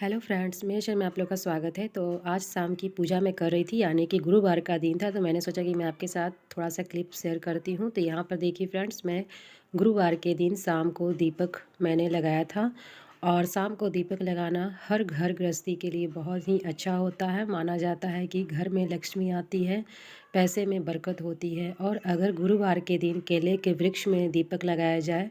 Hello friends, मेरे show में आप लोग का स्वागत है। तो आज शाम की पूजा मैं कर रही थी, यानी कि गुरुवार का दिन था। तो मैंने सोचा कि मैं आपके साथ थोड़ा सा क्लिप शेयर करती हूँ। तो यहाँ पर देखिए फ्रेंड्स, मैं गुरुवार के दिन शाम को दीपक मैंने लगाया था। और शाम को दीपक लगाना हर घर गृहस्थी के लिए बहुत ही अच्छा होता है। माना जाता है कि घर में लक्ष्मी आती है, पैसे में बरकत होती है। और अगर गुरुवार के दिन केले के वृक्ष में दीपक लगाया जाए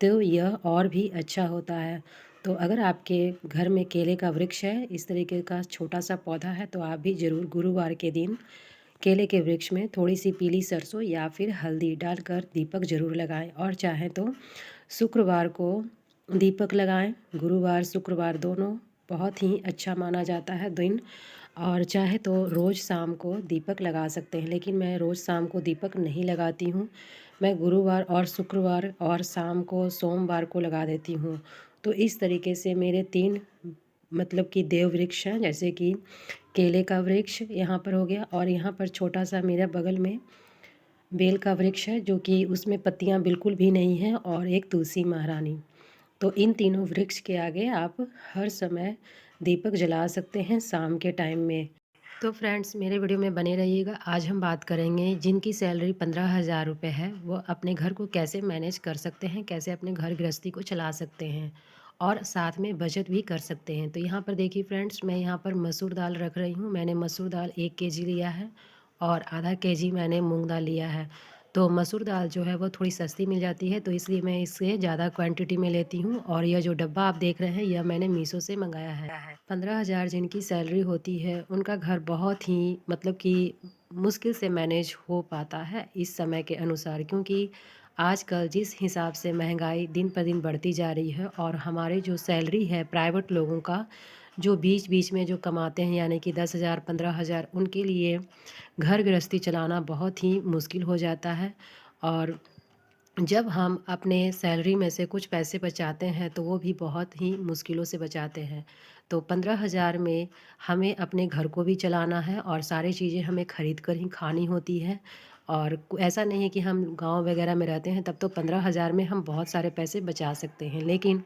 तो यह और भी अच्छा होता है। तो अगर आपके घर में केले का वृक्ष है, इस तरीके का छोटा सा पौधा है, तो आप भी ज़रूर गुरुवार के दिन केले के वृक्ष में थोड़ी सी पीली सरसों या फिर हल्दी डालकर दीपक ज़रूर लगाएं। और चाहें तो शुक्रवार को दीपक लगाएं। गुरुवार शुक्रवार दोनों बहुत ही अच्छा माना जाता है दिन। और चाहे तो रोज़ शाम को दीपक लगा सकते हैं, लेकिन मैं रोज़ शाम को दीपक नहीं लगाती हूँ। मैं गुरुवार और शुक्रवार और शाम को सोमवार को लगा देती हूँ। तो इस तरीके से मेरे 3 मतलब कि देव वृक्ष हैं, जैसे कि केले का वृक्ष यहाँ पर हो गया, और यहाँ पर छोटा सा मेरे बगल में बेल का वृक्ष है, जो कि उसमें पत्तियाँ बिल्कुल भी नहीं हैं, और एक तुलसी महारानी। तो इन तीनों वृक्ष के आगे आप हर समय दीपक जला सकते हैं शाम के टाइम में। तो फ्रेंड्स, मेरे वीडियो में बने रहिएगा। आज हम बात करेंगे जिनकी सैलरी 15,000 रुपये है, वो अपने घर को कैसे मैनेज कर सकते हैं, कैसे अपने घर गृहस्थी को चला सकते हैं और साथ में बचत भी कर सकते हैं। तो यहाँ पर देखिए फ्रेंड्स, मैं यहाँ पर मसूर दाल रख रही हूँ। मैंने मसूर दाल 1 kg लिया है और आधा kg मैंने मूंग दाल लिया है। तो मसूर दाल जो है वो थोड़ी सस्ती मिल जाती है, तो इसलिए मैं इससे ज़्यादा क्वांटिटी में लेती हूँ। और यह जो डब्बा आप देख रहे हैं, यह मैंने मीशो से मंगाया है। 15,000 जिनकी सैलरी होती है, उनका घर बहुत ही मतलब कि मुश्किल से मैनेज हो पाता है इस समय के अनुसार, क्योंकि आजकल जिस हिसाब से महंगाई दिन पर दिन बढ़ती जा रही है, और हमारे जो सैलरी है प्राइवेट लोगों का, जो बीच बीच में जो कमाते हैं, यानी कि 10,000 15,000, उनके लिए घर गृहस्थी चलाना बहुत ही मुश्किल हो जाता है। और जब हम अपने सैलरी में से कुछ पैसे बचाते हैं, तो वो भी बहुत ही मुश्किलों से बचाते हैं। तो 15,000 में हमें अपने घर को भी चलाना है, और सारी चीज़ें हमें ख़रीद कर ही खानी होती है। और ऐसा नहीं है कि हम गांव वगैरह में रहते हैं तब तो 15,000 में हम बहुत सारे पैसे बचा सकते हैं, लेकिन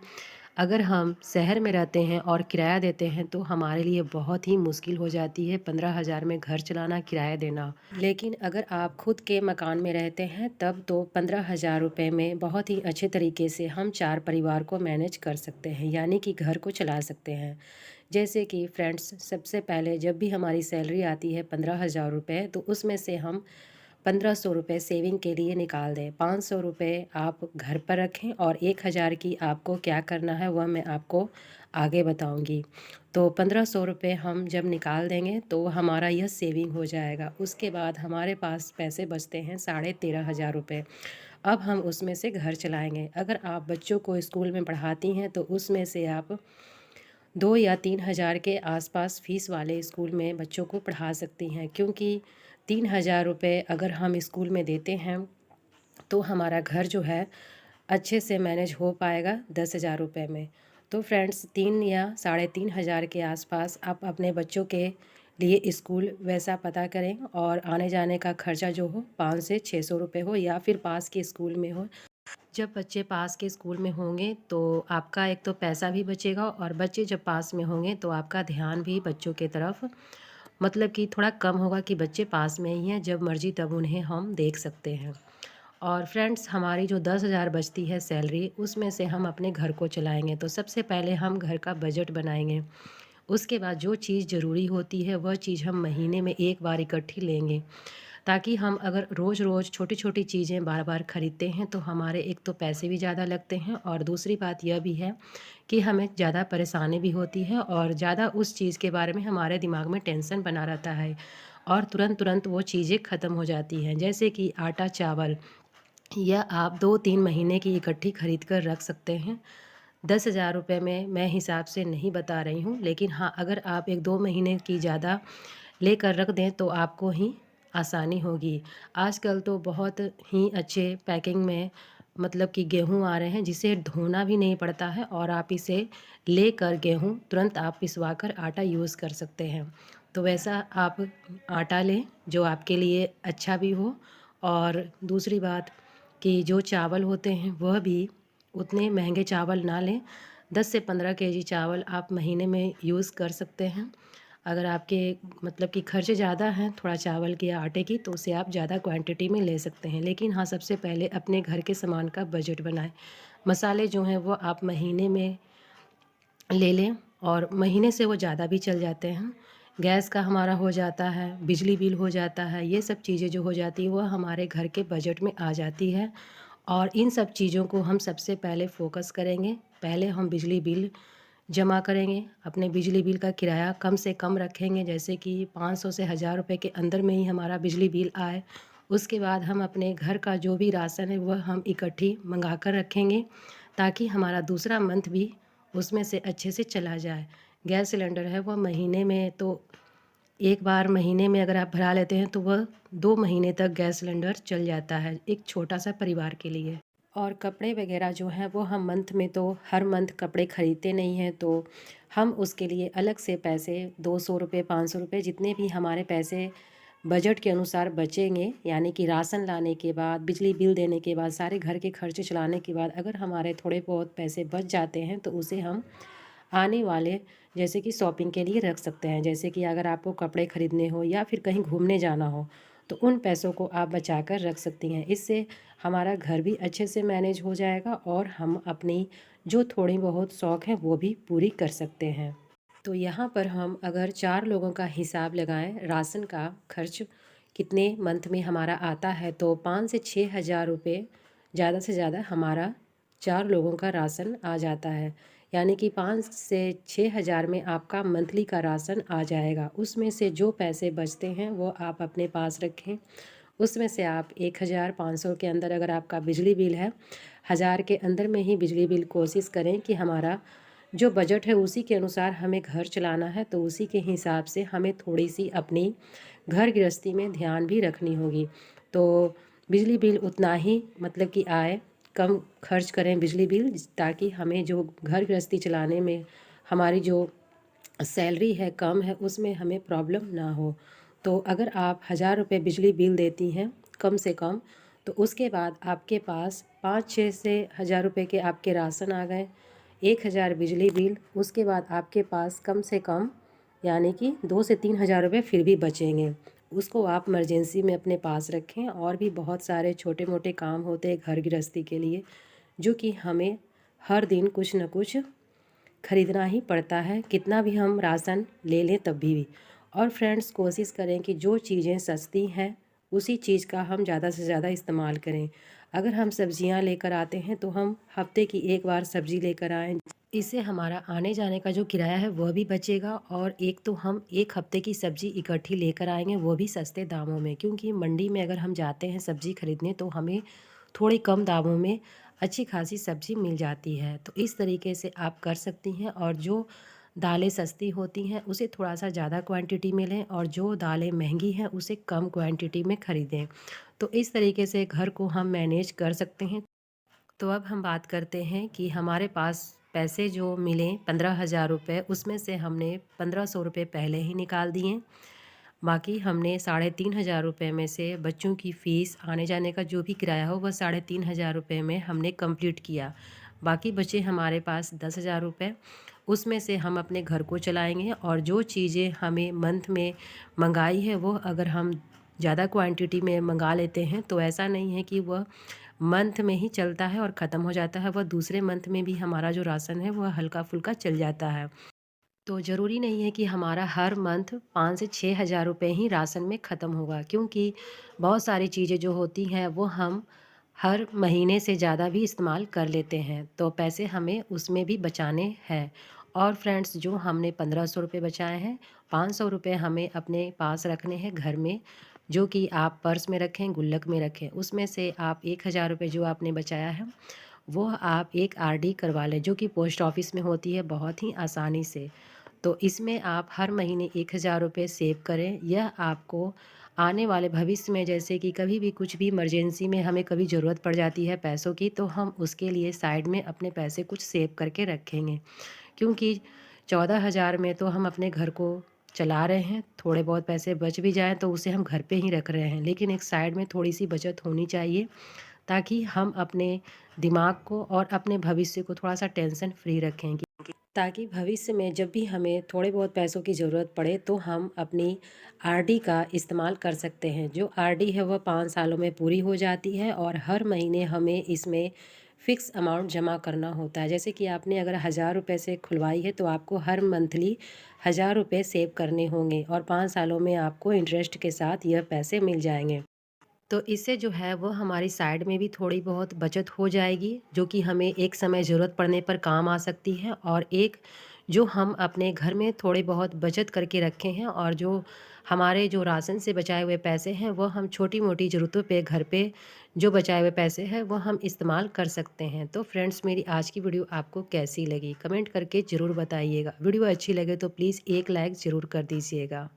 अगर हम शहर में रहते हैं और किराया देते हैं, तो हमारे लिए बहुत ही मुश्किल हो जाती है 15,000 में घर चलाना, किराया देना। लेकिन अगर आप खुद के मकान में रहते हैं, तब तो 15,000 रुपये में बहुत ही अच्छे तरीके से हम 4 परिवार को मैनेज कर सकते हैं, यानी कि घर को चला सकते हैं। जैसे कि फ्रेंड्स, सबसे पहले जब भी हमारी सैलरी आती है 15,000 रुपये, तो उसमें से हम 1,500 रुपये सेविंग के लिए निकाल दें। 500 रुपये आप घर पर रखें, और 1,000 की आपको क्या करना है वह मैं आपको आगे बताऊंगी। तो 1,500 रुपये हम जब निकाल देंगे तो हमारा यह सेविंग हो जाएगा। उसके बाद हमारे पास पैसे बचते हैं 13,500 रुपये। अब हम उसमें से घर चलाएंगे। अगर आप बच्चों को स्कूल में पढ़ाती हैं, तो उसमें से आप 2 या 3 हज़ार के आसपास फ़ीस वाले स्कूल में बच्चों को पढ़ा सकती हैं, क्योंकि 3,000 रुपये अगर हम स्कूल में देते हैं, तो हमारा घर जो है अच्छे से मैनेज हो पाएगा 10,000 रुपये में। तो फ्रेंड्स, 3 या 3.5 हज़ार के आसपास आप अपने बच्चों के लिए स्कूल वैसा पता करें, और आने जाने का खर्चा जो हो 500 से 600 रुपये हो, या फिर पास के स्कूल में हो। जब बच्चे पास के स्कूल में होंगे, तो आपका एक तो पैसा भी बचेगा, और बच्चे जब पास में होंगे तो आपका ध्यान भी बच्चों के तरफ मतलब कि थोड़ा कम होगा कि बच्चे पास में ही हैं, जब मर्ज़ी तब उन्हें हम देख सकते हैं। और फ्रेंड्स, हमारी जो 10,000 बचती है सैलरी, उसमें से हम अपने घर को चलाएंगे। तो सबसे पहले हम घर का बजट बनाएंगे। उसके बाद जो चीज़ ज़रूरी होती है, वह चीज़ हम महीने में एक बार इकट्ठी लेंगे, ताकि हम अगर रोज़ रोज़ छोटी छोटी चीज़ें बार बार ख़रीदते हैं, तो हमारे एक तो पैसे भी ज़्यादा लगते हैं, और दूसरी बात यह भी है कि हमें ज़्यादा परेशानी भी होती है, और ज़्यादा उस चीज़ के बारे में हमारे दिमाग में टेंशन बना रहता है, और तुरंत तुरंत वो चीज़ें ख़त्म हो जाती हैं। जैसे कि आटा चावल, या आप 2-3 महीने की इकट्ठी खरीद कर रख सकते हैं। 10,000 रुपये में मैं हिसाब से नहीं बता रही हूँ, लेकिन हाँ, अगर आप 1-2 महीने की ज़्यादा लेकर रख दें, तो आपको ही आसानी होगी। आजकल तो बहुत ही अच्छे पैकिंग में मतलब कि गेहूँ आ रहे हैं, जिसे धोना भी नहीं पड़ता है, और आप इसे लेकर गेहूँ तुरंत आप पिसवा कर आटा यूज़ कर सकते हैं। तो वैसा आप आटा लें जो आपके लिए अच्छा भी हो। और दूसरी बात कि जो चावल होते हैं, वह भी उतने महंगे चावल ना लें, 10 से 15 केजी चावल आप महीने में यूज़ कर सकते हैं। अगर आपके मतलब कि खर्चे ज़्यादा हैं थोड़ा चावल के या आटे की, तो उसे आप ज़्यादा क्वांटिटी में ले सकते हैं। लेकिन हाँ, सबसे पहले अपने घर के सामान का बजट बनाएँ। मसाले जो हैं वो आप महीने में ले लें और महीने से वो ज़्यादा भी चल जाते हैं। गैस का हमारा हो जाता है, बिजली बिल हो जाता है, ये सब चीज़ें जो हो जाती हैं वो हमारे घर के बजट में आ जाती है। और इन सब चीज़ों को हम सबसे पहले फ़ोकस करेंगे। पहले हम बिजली बिल जमा करेंगे, अपने बिजली बिल का किराया कम से कम रखेंगे, जैसे कि 500 से 1000 रुपए के अंदर में ही हमारा बिजली बिल आए। उसके बाद हम अपने घर का जो भी राशन है वह हम इकट्ठी मंगा कर रखेंगे, ताकि हमारा दूसरा मंथ भी उसमें से अच्छे से चला जाए। गैस सिलेंडर है वह महीने में तो एक बार महीने में अगर आप भरा लेते हैं तो वह 2 महीने तक गैस सिलेंडर चल जाता है एक छोटा-सा परिवार के लिए। और कपड़े वगैरह जो हैं वो हम मंथ में तो हर मंथ कपड़े ख़रीदते नहीं हैं, तो हम उसके लिए अलग से पैसे 200 रुपये 500 रुपये जितने भी हमारे पैसे बजट के अनुसार बचेंगे, यानी कि राशन लाने के बाद, बिजली बिल देने के बाद, सारे घर के खर्चे चलाने के बाद अगर हमारे थोड़े बहुत पैसे बच जाते हैं तो उसे हम आने वाले जैसे कि शॉपिंग के लिए रख सकते हैं। जैसे कि अगर आपको कपड़े ख़रीदने हो या फिर कहीं घूमने जाना हो, तो उन पैसों को आप बचा कर रख सकती हैं। इससे हमारा घर भी अच्छे से मैनेज हो जाएगा और हम अपनी जो थोड़ी बहुत शौक़ हैं वो भी पूरी कर सकते हैं। तो यहाँ पर हम अगर 4 लोगों का हिसाब लगाएं, राशन का खर्च कितने मंथ में हमारा आता है, तो 5 से 6 हज़ार रुपये ज़्यादा से ज़्यादा हमारा 4 लोगों का राशन आ जाता है। यानी कि 5 से 6 हज़ार में आपका मंथली का राशन आ जाएगा। उसमें से जो पैसे बचते हैं वो आप अपने पास रखें। उसमें से आप 1500 के अंदर अगर आपका बिजली बिल है, 1000 के अंदर में ही बिजली बिल कोशिश करें कि हमारा जो बजट है उसी के अनुसार हमें घर चलाना है, तो उसी के हिसाब से हमें थोड़ी-सी अपनी घर गृहस्थी में ध्यान भी रखनी होगी। तो बिजली बिल उतना ही मतलब कि आए, कम खर्च करें बिजली बिल, ताकि हमें जो घर गृहस्थी चलाने में हमारी जो सैलरी है कम है उसमें हमें प्रॉब्लम ना हो। तो अगर आप 1000 रुपये बिजली बिल देती हैं कम से कम, तो उसके बाद आपके पास 5-6 से 1000 रुपये के आपके राशन आ गए, 1000 बिजली बिल, उसके बाद आपके पास कम से कम यानी कि 2 से 3 हज़ार रुपये फिर भी बचेंगे। उसको आप इमरजेंसी में अपने पास रखें। और भी बहुत सारे छोटे मोटे काम होते हैं घर गृहस्थी के लिए, जो कि हमें हर दिन कुछ न कुछ ख़रीदना ही पड़ता है, कितना भी हम राशन ले लें तब भी। और फ्रेंड्स, कोशिश करें कि जो चीज़ें सस्ती हैं उसी चीज़ का हम ज़्यादा से ज़्यादा इस्तेमाल करें। अगर हम सब्जियां लेकर आते हैं तो हम हफ्ते की एक बार सब्ज़ी लेकर आएँ। इससे हमारा आने जाने का जो किराया है वह भी बचेगा, और एक तो हम एक हफ्ते की सब्ज़ी इकट्ठी लेकर आएंगे, वो भी सस्ते दामों में। क्योंकि मंडी में अगर हम जाते हैं सब्ज़ी खरीदने तो हमें थोड़ी कम दामों में अच्छी खासी सब्ज़ी मिल जाती है। तो इस तरीके से आप कर सकती हैं। और जो दालें सस्ती होती हैं उसे थोड़ा सा ज़्यादा क्वांटिटी में लें, और जो दालें महंगी हैं उसे कम क्वांटिटी में ख़रीदें। तो इस तरीके से घर को हम मैनेज कर सकते हैं। तो अब हम बात करते हैं कि हमारे पास पैसे जो मिले 15,000 रुपये, उसमें से हमने 1500 रुपये पहले ही निकाल दिए। बाकी हमने 3,500 रुपये में से बच्चों की फ़ीस, आने जाने का जो भी किराया हो वह 3,500 रुपये में हमने कंप्लीट किया। बाकी बचे हमारे पास 10,000 रुपये। उसमें से हम अपने घर को चलाएंगे, और जो चीज़ें हमें मंथ में मंगाई है वो अगर हम ज़्यादा क्वांटिटी में मंगा लेते हैं तो ऐसा नहीं है कि वह मंथ में ही चलता है और ख़त्म हो जाता है, वह दूसरे मंथ में भी हमारा जो राशन है वह हल्का फुल्का चल जाता है। तो ज़रूरी नहीं है कि हमारा हर मंथ 5 से 6 हज़ार रुपये ही राशन में ख़त्म होगा, क्योंकि बहुत सारी चीज़ें जो होती हैं वो हम हर महीने से ज़्यादा भी इस्तेमाल कर लेते हैं, तो पैसे हमें उसमें भी बचाने हैं। और फ्रेंड्स, जो हमने 1500 रुपये बचाए हैं, 500 रुपये हमें अपने पास रखने हैं घर में, जो कि आप पर्स में रखें, गुल्लक में रखें। उसमें से आप 1000 रुपये जो आपने बचाया है वो आप एक आरडी करवा लें, जो कि पोस्ट ऑफिस में होती है बहुत ही आसानी से। तो इसमें आप हर महीने 1000 रुपये सेव करें। यह आपको आने वाले भविष्य में, जैसे कि कभी भी कुछ भी इमरजेंसी में हमें कभी ज़रूरत पड़ जाती है पैसों की, तो हम उसके लिए साइड में अपने पैसे कुछ सेव करके रखेंगे। क्योंकि 14,000 में तो हम अपने घर को चला रहे हैं, थोड़े बहुत पैसे बच भी जाएँ तो उसे हम घर पे ही रख रहे हैं, लेकिन एक साइड में थोड़ी सी बचत होनी चाहिए, ताकि हम अपने दिमाग को और अपने भविष्य को थोड़ा-सा टेंशन फ्री रखें, ताकि भविष्य में जब भी हमें थोड़े बहुत पैसों की ज़रूरत पड़े तो हम अपनी आरडी का इस्तेमाल कर सकते हैं। जो आरडी है वह 5 सालों में पूरी हो जाती है और हर महीने हमें इसमें फ़िक्स अमाउंट जमा करना होता है। जैसे कि आपने अगर 1000 रुपये से खुलवाई है तो आपको हर मंथली 1000 रुपये सेव करने होंगे और 5 सालों में आपको इंटरेस्ट के साथ यह पैसे मिल जाएंगे। तो इससे जो है वो हमारी साइड में भी थोड़ी बहुत बचत हो जाएगी, जो कि हमें एक समय ज़रूरत पड़ने पर काम आ सकती है। और एक जो हम अपने घर में थोड़े बहुत बचत करके रखे हैं और जो हमारे जो राशन से बचाए हुए पैसे हैं वो हम छोटी मोटी ज़रूरतों पे घर पे जो बचाए हुए पैसे हैं वो हम इस्तेमाल कर सकते हैं। तो फ्रेंड्स, मेरी आज की वीडियो आपको कैसी लगी कमेंट करके ज़रूर बताइएगा। वीडियो अच्छी लगे तो प्लीज़ एक लाइक ज़रूर कर दीजिएगा।